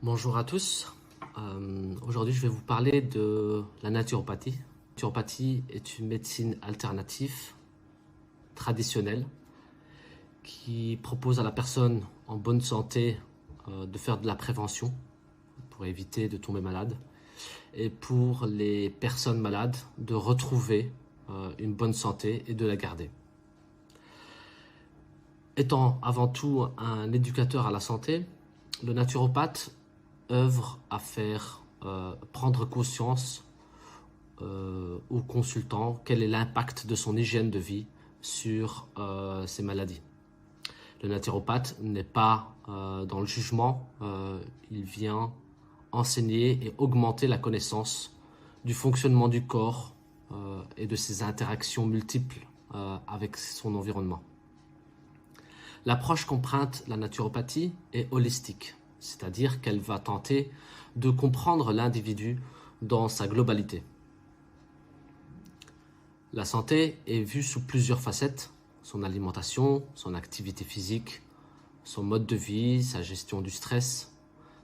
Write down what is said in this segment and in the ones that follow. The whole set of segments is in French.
Bonjour à tous. Aujourd'hui, je vais vous parler de la naturopathie. La naturopathie est une médecine alternative, traditionnelle, qui propose à la personne en bonne santé de faire de la prévention pour éviter de tomber malade et pour les personnes malades de retrouver une bonne santé et de la garder. Étant avant tout un éducateur à la santé, le naturopathe œuvre à faire prendre conscience au consultant quel est l'impact de son hygiène de vie sur ces maladies. Le naturopathe n'est pas dans le jugement, il vient enseigner et augmenter la connaissance du fonctionnement du corps et de ses interactions multiples avec son environnement. L'approche qu'emprunte la naturopathie est holistique, c'est-à-dire qu'elle va tenter de comprendre l'individu dans sa globalité. La santé est vue sous plusieurs facettes: son alimentation, son activité physique, son mode de vie, sa gestion du stress,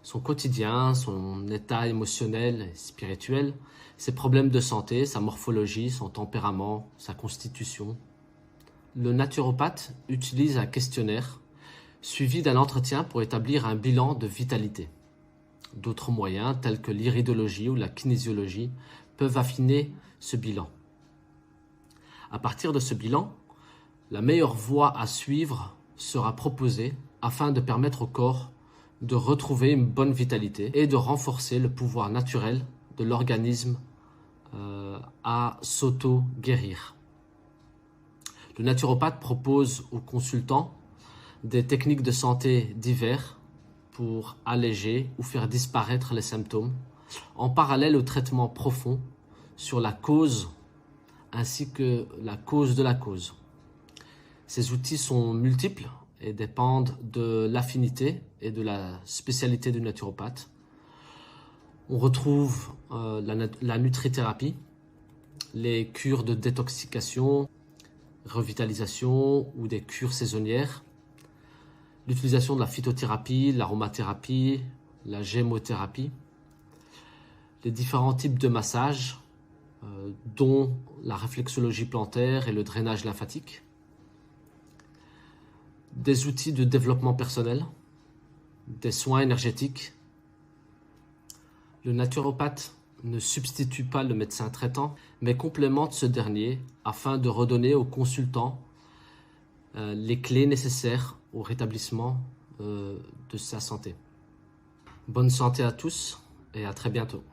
son quotidien, son état émotionnel et spirituel, ses problèmes de santé, sa morphologie, son tempérament, sa constitution. Le naturopathe utilise un questionnaire suivi d'un entretien pour établir un bilan de vitalité. D'autres moyens, tels que l'iridologie ou la kinésiologie, peuvent affiner ce bilan. À partir de ce bilan, la meilleure voie à suivre sera proposée afin de permettre au corps de retrouver une bonne vitalité et de renforcer le pouvoir naturel de l'organisme à s'auto-guérir. Le naturopathe propose aux consultants des techniques de santé diverses pour alléger ou faire disparaître les symptômes, en parallèle au traitement profond sur la cause ainsi que la cause de la cause. Ces outils sont multiples et dépendent de l'affinité et de la spécialité du naturopathe. On retrouve la nutrithérapie, les cures de détoxication, revitalisation ou des cures saisonnières, l'utilisation de la phytothérapie, l'aromathérapie, la gémothérapie, les différents types de massages, dont la réflexologie plantaire et le drainage lymphatique, des outils de développement personnel, des soins énergétiques. Le naturopathe ne substitue pas le médecin traitant, mais complémente ce dernier afin de redonner au consultant les clés nécessaires au rétablissement de sa santé. Bonne santé à tous et à très bientôt.